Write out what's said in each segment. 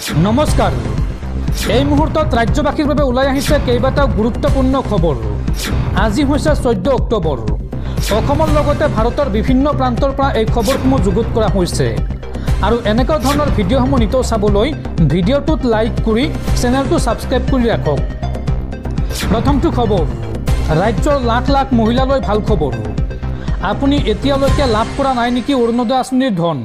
নমস্কাৰ। এই মুহূৰ্তত ৰাজ্যবাসীৰ বাবে ওলাই আহিছে কেইবাটাও গুৰুত্বপূৰ্ণ খবৰ। আজি হৈছে 14 অক্টোবৰ। অসমৰ লগতে ভাৰতৰ বিভিন্ন প্ৰান্তৰ পৰা এই খবৰসমূহ যুগুত কৰা হৈছে আৰু এনেকুৱা ধৰণৰ ভিডিঅ'সমূহ নিতৌ চাবলৈ ভিডিঅ'টোত লাইক কৰি চেনেলটো ছাবস্ক্ৰাইব কৰি ৰাখক। প্ৰথমটো খবৰ, ৰাজ্যৰ লাখ লাখ মহিলালৈ ভাল খবৰ। আপুনি এতিয়ালৈকে লাভ কৰা নাই নেকি অৰুণোদয় আঁচনিৰ ধন?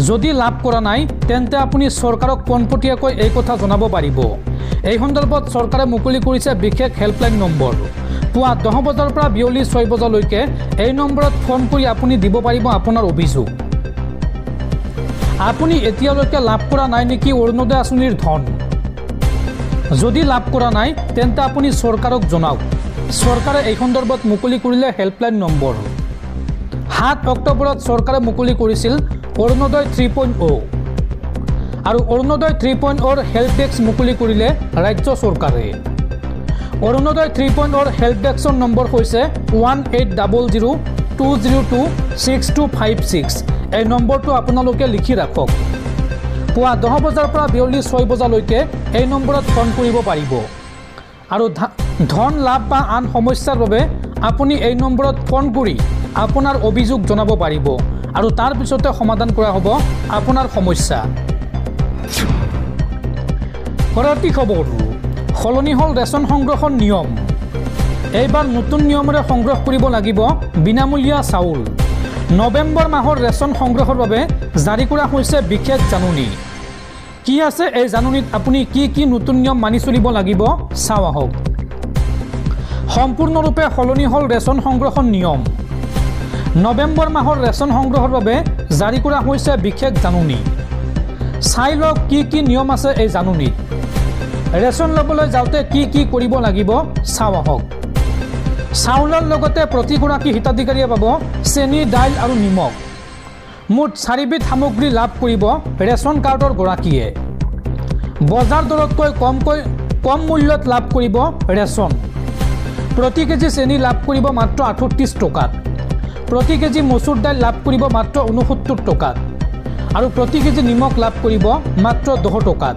যদি লাভ কৰা নাই তেন্তে আপুনি চৰকাৰক পোনপটীয়াকৈ এই কথা জনাব পাৰিব। এই সন্দৰ্ভত চৰকাৰে মুকলি কৰিছে বিশেষ হেল্পলাইন নম্বৰ। পুৱা 10 বজাৰ পৰা বিয়লি 6 বজালৈকে এই নম্বৰত ফোন কৰি আপুনি দিব পাৰিব আপোনাৰ অভিযোগ। আপুনি এতিয়ালৈকে লাভ কৰা নাই নেকি অৰুণোদয় আঁচনিৰ ধন? যদি লাভ কৰা নাই তেন্তে আপুনি চৰকাৰক জনাওক। চৰকাৰে এই সন্দৰ্ভত মুকলি কৰিলে হেল্পলাইন নম্বৰ। 7 অক্টোবৰত চৰকাৰে মুকলি কৰিছিল অৰুণোদয় 3.0 আৰু অৰুণোদয় 3.0 হেল্প ডেস্ক মুকলি কৰিলে ৰাজ্য চৰকাৰে। অৰুণোদয় 3.0 হেল্প ডেস্কৰ নম্বৰ হৈছে 1800202626। এই নম্বৰটো আপোনালোকে লিখি ৰাখক। পুৱা 10 বজাৰ পৰা বিয়লি 6 বজালৈকে এই নম্বৰত ফোন কৰিব পাৰিব আৰু ধন লাভ বা আন সমস্যাৰ বাবে আপুনি এই নম্বৰত ফোন কৰি আপোনাৰ অভিযোগ জনাব পাৰিব আৰু তাৰ পিছতে সমাধান কৰা হ'ব আপোনাৰ সমস্যা। পৰৱৰ্তী খবৰ, সলনি হ'ল ৰেচন সংগ্ৰহৰ নিয়ম। এইবাৰ নতুন নিয়মেৰে সংগ্ৰহ কৰিব লাগিব বিনামূলীয়া চাউল। নৱেম্বৰ মাহৰ ৰেচন সংগ্ৰহৰ বাবে জাৰি কৰা হৈছে বিশেষ জাননী। কি আছে এই জাননীত আপুনি কি নতুন নিয়ম মানি চলিব লাগিব চাওঁ আহক। সম্পূৰ্ণৰূপে সলনি হ'ল ৰেচন সংগ্ৰহৰ নিয়ম। নৱেম্বৰ মাহৰ ৰেচন সংগ্ৰহৰ বাবে জাৰি কৰা হৈছে বিশেষ জাননী। চাই লওক কি নিয়ম আছে এই জাননীত। ৰেচন ল'বলৈ যাওঁতে কি কৰিব লাগিব চাওঁ আহক। চাউলৰ লগতে প্ৰতিগৰাকী হিতাধিকাৰীয়ে পাব চেনি, দাইল আৰু নিমখ। মুঠ 4বিধ সামগ্ৰী লাভ কৰিব ৰেচন কাৰ্ডৰ গৰাকীয়ে। বজাৰ দৰতকৈ কম মূল্যত লাভ কৰিব ৰেচন। প্ৰতি কেজি চেনি লাভ কৰিব মাত্ৰ 38 টকাত। প্ৰতি কেজি মচুৰ দাইল লাভ কৰিব মাত্ৰ 69 টকাত আৰু প্ৰতি কেজি নিমখ লাভ কৰিব মাত্ৰ 10 টকাত।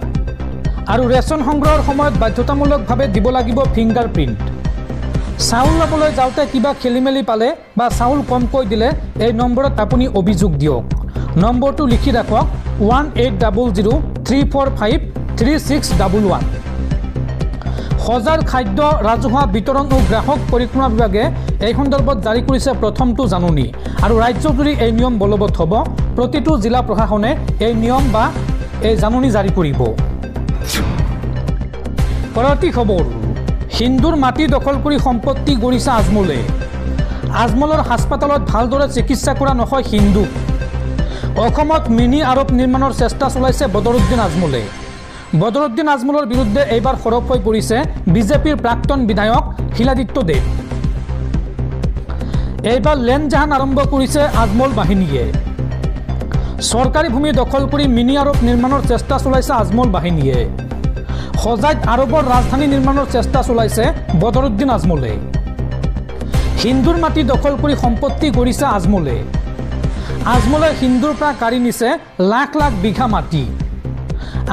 আৰু ৰেচন সংগ্ৰহৰ সময়ত বাধ্যতামূলকভাৱে দিব লাগিব ফিংগাৰ প্ৰিণ্ট। চাউল ল'বলৈ যাওঁতে কিবা খেলিমেলি পালে বা চাউল কমকৈ দিলে এই নম্বৰত আপুনি অভিযোগ দিয়ক। নম্বৰটো লিখি ৰাখক 180034536611। সজাৰ খাদ্য ৰাজহুৱা বিতৰণ ও গ্ৰাহক পৰিক্ৰমা বিভাগে এই সন্দৰ্ভত জাৰি কৰিছে প্ৰথমটো জাননী আৰু ৰাজ্যজুৰি এই নিয়ম বলবৎ হ'ব। প্ৰতিটো জিলা প্ৰশাসনে এই নিয়ম বা এই জাননী জাৰি কৰিব। পৰৱৰ্তী খবৰ, হিন্দুৰ মাটি দখল কৰি সম্পত্তি গঢ়িছে আজমলে। আজমলৰ হাস্পাতালত ভালদৰে চিকিৎসা কৰা নহয় হিন্দুক। অসমত মিনি আৰব নিৰ্মাণৰ চেষ্টা চলাইছে বদৰুদ্দিন আজমলে। বদৰুদ্দিন আজমলৰ বিৰুদ্ধে এইবাৰ সৰব হৈ পৰিছে বিজেপিৰ প্ৰাক্তন বিধায়ক শিলাদিত্য দেৱ। এইবাৰ লেণ্ড জাহান আৰম্ভ কৰিছে আজমল বাহিনীয়ে। চৰকাৰী ভূমি দখল কৰি মিনি আৰব নিৰ্মাণৰ চেষ্টা চলাইছে আজমল বাহিনীয়ে। সজাইত আৰবৰ ৰাজধানী নিৰ্মাণৰ চেষ্টা চলাইছে বদৰুদ্দিন আজমলে। হিন্দুৰ মাটি দখল কৰি সম্পত্তি গঢ়িছে আজমলে। আজমলে হিন্দুৰ পৰা কাঢ়ি নিছে লাখ লাখ বিঘা মাটি।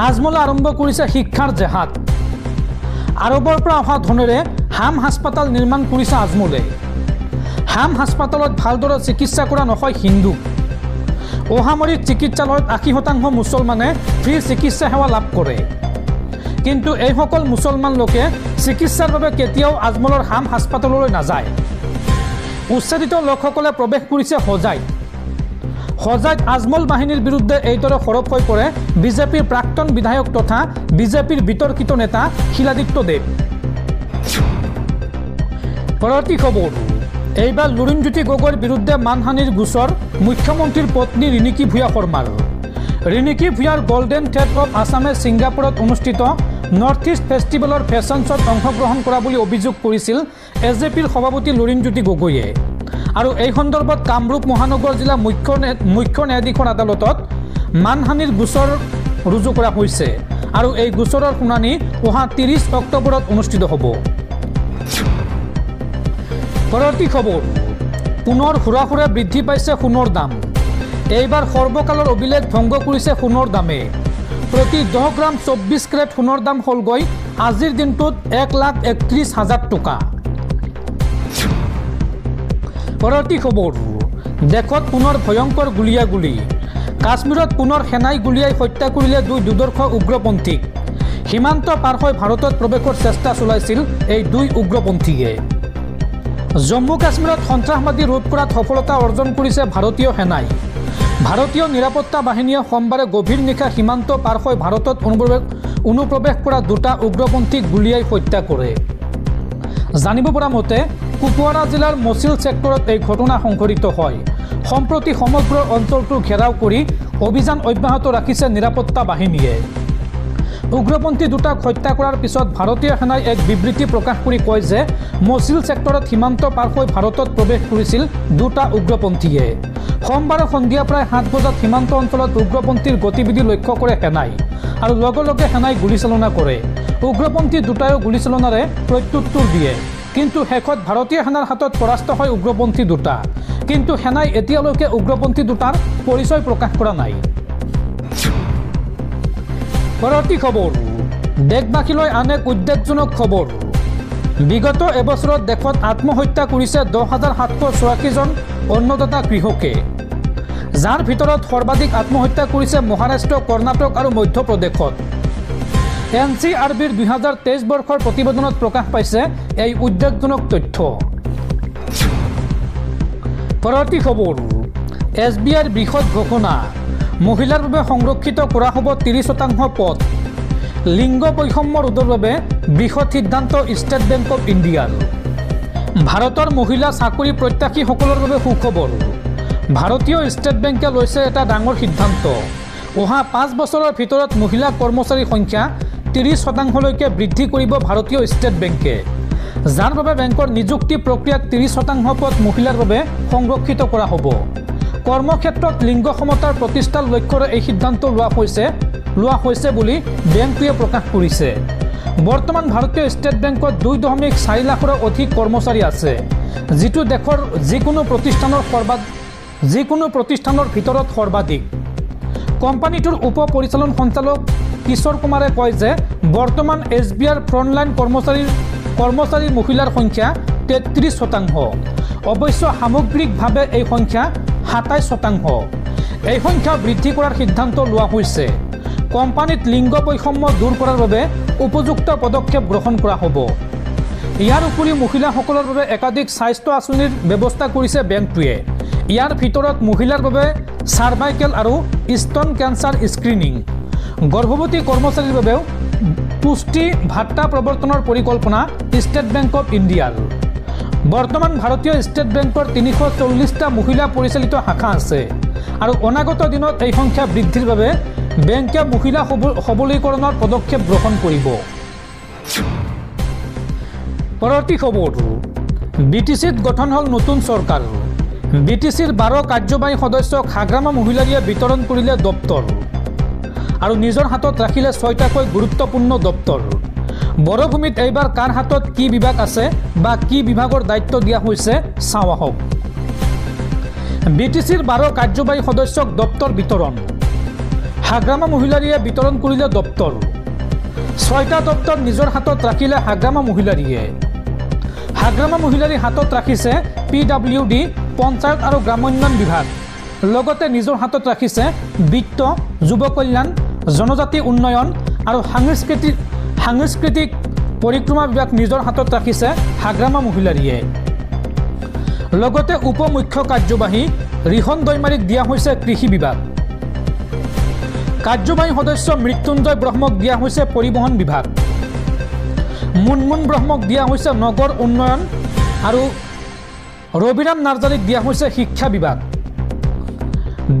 আজমলে আৰম্ভ কৰিছে শিক্ষাৰ জেহাদ। আৰবৰ পৰা অহা ধনেৰে হাম হাস্পাতাল নিৰ্মাণ কৰিছে আজমলে। হাম হাস্পাতালত ভালদৰে চিকিৎসা কৰা নহয় হিন্দুক। অসামৰিক চিকিৎসালয়ত 80% মুছলমানে ফ্ৰী চিকিৎসা সেৱা লাভ কৰে। কিন্তু এইসকল মুছলমান লোকে চিকিৎসাৰ বাবে কেতিয়াও আজমলৰ হাম হাস্পাতাললৈ নাযায়। উচ্ছেদিত লোকসকলে প্ৰৱেশ কৰিছে সজাইত। সজাইত আজমল বাহিনীৰ বিৰুদ্ধে এইদৰে সৰব হৈ পৰে বিজেপিৰ প্ৰাক্তন বিধায়ক তথা বিজেপিৰ বিতৰ্কিত নেতা শিলাদিত্য দেৱ। পৰৱৰ্তী খবৰ, এইবাৰ লুৰিণজ্যোতি গগৈৰ বিৰুদ্ধে মানহানিৰ গোচৰ মুখ্যমন্ত্ৰীৰ পত্নী ৰিণিকী ভূঞা শৰ্মাৰ। ৰিণিকী ভূঞাৰ গল্ডেন থ্ৰেড অফ আছামে ছিংগাপুৰত অনুষ্ঠিত নৰ্থ ইষ্ট ফেষ্টিভেলৰ ফেশ্বন শ্ব'ত অংশগ্ৰহণ কৰা বুলি অভিযোগ কৰিছিল এজেপিৰ সভাপতি লুৰিণজ্যোতি গগৈয়ে। আৰু এই সন্দৰ্ভত কামৰূপ মহানগৰ জিলা মুখ্য ন্যায়াধীশৰ আদালতত মানহানিৰ গোচৰ ৰুজু কৰা হৈছে আৰু এই গোচৰৰ শুনানি অহা 30 অক্টোবৰত অনুষ্ঠিত হ'ব। পৰৱৰ্তী খবৰ, পুনৰ হুৰা বৃদ্ধি পাইছে সোণৰ দাম। এইবাৰ সৰ্বকালৰ অভিলেখ ভংগ কৰিছে সোণৰ দামে। প্ৰতি 10 গ্ৰাম 24 কেৰেট সোণৰ দাম হ'লগৈ আজিৰ দিনটোত 1,31,000 টকা। পৰৱৰ্তী খবৰ, দেশত পুনৰ ভয়ংকৰ গুলিয়াগুলি। কাশ্মীৰত পুনৰ সেনাই গুলিয়াই হত্যা কৰিলে 2 দুৰ্ধৰ্ষ উগ্ৰপন্থীক। সীমান্ত পাৰ হৈ ভাৰতত প্ৰৱেশৰ চেষ্টা চলাইছিল এই 2 উগ্ৰপন্থীয়ে। জম্মু কাশ্মীৰত সন্ত্ৰাসবাদী ৰোধ কৰাত সফলতা অৰ্জন কৰিছে ভাৰতীয় সেনাই। ভাৰতীয় নিৰাপত্তা বাহিনীয়ে সোমবাৰে গভীৰ নিশা সীমান্ত পাৰ হৈ ভাৰতত অনুপ্ৰৱেশ কৰা 2টা উগ্ৰপন্থীক গুলিয়াই হত্যা কৰে। জানিব পৰা মতে কুপৱাৰা জিলাৰ মচিল ছেক্টৰত এই ঘটনা সংঘটিত হয়। সম্প্ৰতি সমগ্ৰ অঞ্চলটো ঘেৰাও কৰি অভিযান অব্যাহত ৰাখিছে নিৰাপত্তা বাহিনীয়ে। উগ্ৰপন্থী 2টাক হত্যা কৰাৰ পিছত ভাৰতীয় সেনাই এক বিবৃতি প্ৰকাশ কৰি কয় যে মচিল ছেক্টৰত সীমান্ত পাৰ হৈ ভাৰতত প্ৰৱেশ কৰিছিল 2টা উগ্ৰপন্থীয়ে। সোমবাৰে সন্ধিয়া প্ৰায় 7 বজাত সীমান্ত অঞ্চলত উগ্ৰপন্থীৰ গতিবিধি লক্ষ্য কৰে সেনাই আৰু লগে লগে সেনাই গুলীচালনা কৰে। উগ্ৰপন্থী 2টায়ো গুলীচালনাৰে প্ৰত্যুত্তৰ দিয়ে, কিন্তু শেষত ভাৰতীয় সেনাৰ হাতত পৰাস্ত হয় উগ্ৰপন্থী 2টা। কিন্তু সেনাই এতিয়ালৈকে উগ্ৰপন্থী 2টাৰ পৰিচয় প্ৰকাশ কৰা নাই। পৰৱৰ্তী খবৰ, দেশবাসীলৈ আন এক উদ্বেগজনক খবৰ। বিগত এবছৰত দেশত আত্মহত্যা কৰিছে 10,786 জন অন্নদাতা কৃষকে, যাৰ ভিতৰত সৰ্বাধিক আত্মহত্যা কৰিছে মহাৰাষ্ট্ৰ, কৰ্ণাটক আৰু মধ্যপ্ৰদেশত। NCRBৰ 2023 বৰ্ষৰ প্ৰতিবেদনত প্ৰকাশ পাইছে এই উদ্বেগজনক তথ্য। পৰৱৰ্তী খবৰ, SBIৰ বৃহৎ ঘোষণা। মহিলাৰ বাবে সংৰক্ষিত কৰা হ'ব 30% পদ। লিংগ বৈষম্য ৰোধৰ বাবে বৃহৎ সিদ্ধান্ত ষ্টেট বেংক অৱ ইণ্ডিয়াৰ। ভাৰতৰ মহিলা চাকৰি প্ৰত্যাশীসকলৰ বাবে সুখবৰ। ভাৰতীয় ষ্টেট বেংকে লৈছে এটা ডাঙৰ সিদ্ধান্ত। অহা 5 বছৰৰ ভিতৰত মহিলা কৰ্মচাৰীৰ সংখ্যা 30%লৈকে বৃদ্ধি কৰিব ভাৰতীয় ষ্টেট বেংকে, যাৰ বাবে বেংকৰ নিযুক্তি প্ৰক্ৰিয়াত 30% পদ মহিলাৰ বাবে সংৰক্ষিত কৰা হ'ব। কৰ্মক্ষেত্ৰত লিংগ সমতাৰ প্ৰতিষ্ঠাৰ লক্ষ্যৰে এই সিদ্ধান্ত লোৱা হৈছে বুলি বেংকটোৱে প্ৰকাশ কৰিছে। বৰ্তমান ভাৰতীয় ষ্টেট বেংকত 2.4 লাখৰো অধিক কৰ্মচাৰী আছে, যিটো দেশৰ যিকোনো প্ৰতিষ্ঠানৰ ভিতৰত সৰ্বাধিক। কোম্পানীটোৰ উপ পৰিচালন সঞ্চালক কিশোৰ কুমাৰে কয় যে বৰ্তমান SBIৰ ফ্ৰণ্টলাইন কৰ্মচাৰীৰ মহিলাৰ সংখ্যা 33%। অৱশ্যে সামগ্ৰিকভাৱে এই সংখ্যা 27%। এই সংখ্যা বৃদ্ধি কৰাৰ সিদ্ধান্ত লোৱা হৈছে। কোম্পানীত লিংগ বৈষম্য দূৰ কৰাৰ বাবে উপযুক্ত পদক্ষেপ গ্ৰহণ কৰা হ'ব। ইয়াৰ উপৰিও মহিলাসকলৰ বাবে একাধিক স্বাস্থ্য আঁচনিৰ ব্যৱস্থা কৰিছে বেংকটোৱে। ইয়াৰ ভিতৰত মহিলাৰ বাবে চাৰ্ভাইকেল আৰু স্তন কেঞ্চাৰ স্ক্ৰিনিং। গৰ্ভৱতী কৰ্মচাৰীৰ বাবেও পুষ্টি ভাত্তা প্ৰৱৰ্তনৰ পৰিকল্পনা ষ্টেট বেংক অৱ ইণ্ডিয়াৰ। বৰ্তমান ভাৰতীয় ষ্টেট বেংকৰ 340টা মহিলা পৰিচালিত শাখা আছে আৰু অনাগত দিনত এই সংখ্যা বৃদ্ধিৰ বাবে বেংকে মহিলা সবলীকৰণৰ পদক্ষেপ গ্ৰহণ কৰিব। পৰৱৰ্তী খবৰ, BTCত গঠন হ'ল নতুন চৰকাৰ। BTCৰ 12 কাৰ্যবাহী সদস্যক হাগ্ৰামা মহিলাৰীয়ে বিতৰণ কৰিলে দপ্তৰ আৰু নিজৰ হাতত ৰাখিলে 6টাকৈ গুৰুত্বপূৰ্ণ দপ্তৰ। বৰভূমিত এইবাৰ কাৰ হাতত কি বিভাগ আছে বা কি বিভাগৰ দায়িত্ব দিয়া হৈছে চাওঁ আহক। BTCৰ 12 কাৰ্যবাহী সদস্যক দপ্তৰ বিতৰণ। হাগ্ৰামা মহিলাৰীয়ে বিতৰণ কৰিলে দপ্তৰ। 6টা দপ্তৰ নিজৰ হাতত ৰাখিলে হাগ্ৰামা মহিলাৰীয়ে। হাগ্ৰামা মহিলাৰীৰ হাতত ৰাখিছে PWD, পঞ্চায়ত আৰু গ্ৰামোন্নয়ন বিভাগ। লগতে নিজৰ হাতত ৰাখিছে বিত্ত, যুৱ কল্যাণ, জনজাতি উন্নয়ন আৰু সাংস্কৃতিক পৰিক্ৰমা বিভাগ নিজৰ হাতত ৰাখিছে হাগ্ৰামা মহিলাৰীয়ে। লগতে উপ মুখ্য কাৰ্যবাহী ৰিহন দৈমাৰীক দিয়া হৈছে কৃষি বিভাগ। কাৰ্যবাহী সদস্য মৃত্যুঞ্জয় ব্ৰহ্মক দিয়া হৈছে পৰিবহণ বিভাগ। মুনমুন ব্ৰহ্মক দিয়া হৈছে নগৰ উন্নয়ন আৰু ৰবিৰাম নাৰ্জাৰীক দিয়া হৈছে শিক্ষা বিভাগ।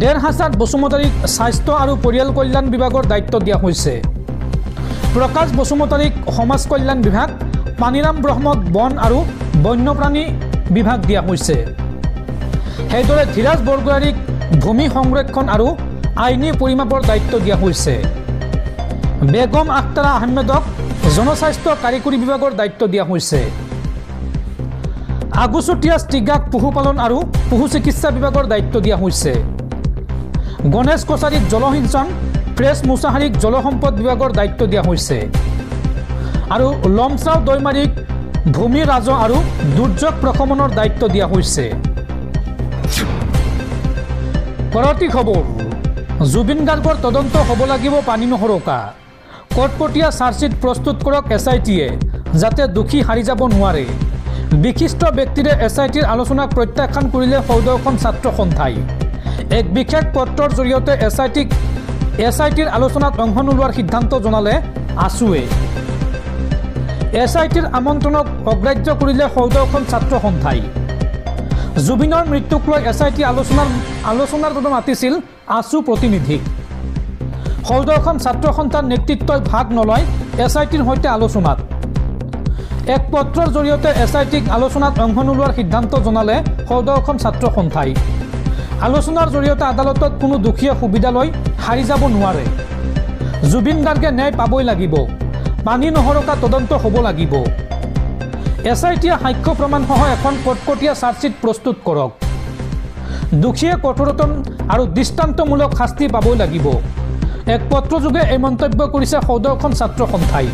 ডেৰহাছাত বসুমতাৰীক স্বাস্থ্য আৰু পৰিয়াল কল্যাণ বিভাগৰ দায়িত্ব দিয়া হৈছে। প্ৰকাশ বসুমতাৰীক সমাজ কল্যাণ বিভাগ, পানীৰাম ব্ৰহ্মক বন আৰু বন্যপ্ৰাণী বিভাগ দিয়া হৈছে। সেইদৰে ধীৰাজ বৰগোহাঞিক ভূমি সংৰক্ষণ আৰু আইনী পৰিমাপৰ দায়িত্ব দিয়া হৈছে। বেগম আখতাৰা আহমেদক জনস্বাস্থ্য কাৰিকৰী বিভাগৰ দায়িত্ব দিয়া হৈছে। আগুচুতীয়া ষ্টিগাক পশুপালন আৰু পশু চিকিৎসা বিভাগৰ দায়িত্ব দিয়া হৈছে। গণেশ কছাৰীক জলসিঞ্চন প্ৰেছ মুছাহাৰীক জলসম্পদ বিভাগৰ দায়িত্ব দিয়া হৈছে আৰু লমচাও দৈমাৰীক ভূমি ৰাজহ আৰু দুৰ্যোগ প্ৰশমনৰ দায়িত্ব দিয়া হৈছে। পৰৱৰ্তী খবৰ, জুবিন গাৰ্গৰ তদন্ত হ'ব লাগিব পানী নহৰকা। কটকটীয়া চাৰ্জশ্বিট প্ৰস্তুত কৰক SIT-য়ে যাতে দোষী হাৰি যাব নোৱাৰে। বিশিষ্ট ব্যক্তিৰে SIT-ৰ আলোচনাক প্ৰত্যাখ্যান কৰিলে সৌদৰ্শন ছাত্ৰ সন্থাই। এক বিশেষ পত্ৰৰ জৰিয়তে SIT-ৰ আলোচনাত অংশ নোলোৱাৰ সিদ্ধান্ত জনালে আছুৱে। SIT-ৰ আমন্ত্ৰণক অগ্ৰাহ্য কৰিলে সৌদৰ্শন ছাত্ৰ সন্থাই। জুবিনৰ মৃত্যুক লৈ SIT আলোচনাৰ বাবে মাতিছিল আছু প্ৰতিনিধিক। সৌদৰ্শন ছাত্ৰ সন্থাৰ নেতৃত্বই ভাগ নলয় SIT-ৰ সৈতে আলোচনাত। এক পত্ৰৰ জৰিয়তে SIT-ক আলোচনাত অংশ নোলোৱাৰ সিদ্ধান্ত জনালে সৌদৰ্শন ছাত্ৰ সন্থাই। আলোচনাৰ জৰিয়তে আদালতত কোনো দোষীয়ে সুবিধা লৈ হাৰি যাব নোৱাৰে। জুবিন গাৰ্গে ন্যায় পাবই লাগিব। পানী নহৰকা তদন্ত হ'ব লাগিব। SIT-য়ে সাক্ষ্য প্ৰমাণসহ এখন কটকটীয়া চাৰ্জশ্বিট প্ৰস্তুত কৰক। দোষীয়ে কঠোৰতম আৰু দৃষ্টান্তমূলক শাস্তি পাবই লাগিব। এক পত্ৰযোগে এই মন্তব্য কৰিছে সৌদৰ্শন ছাত্ৰ সন্থাই।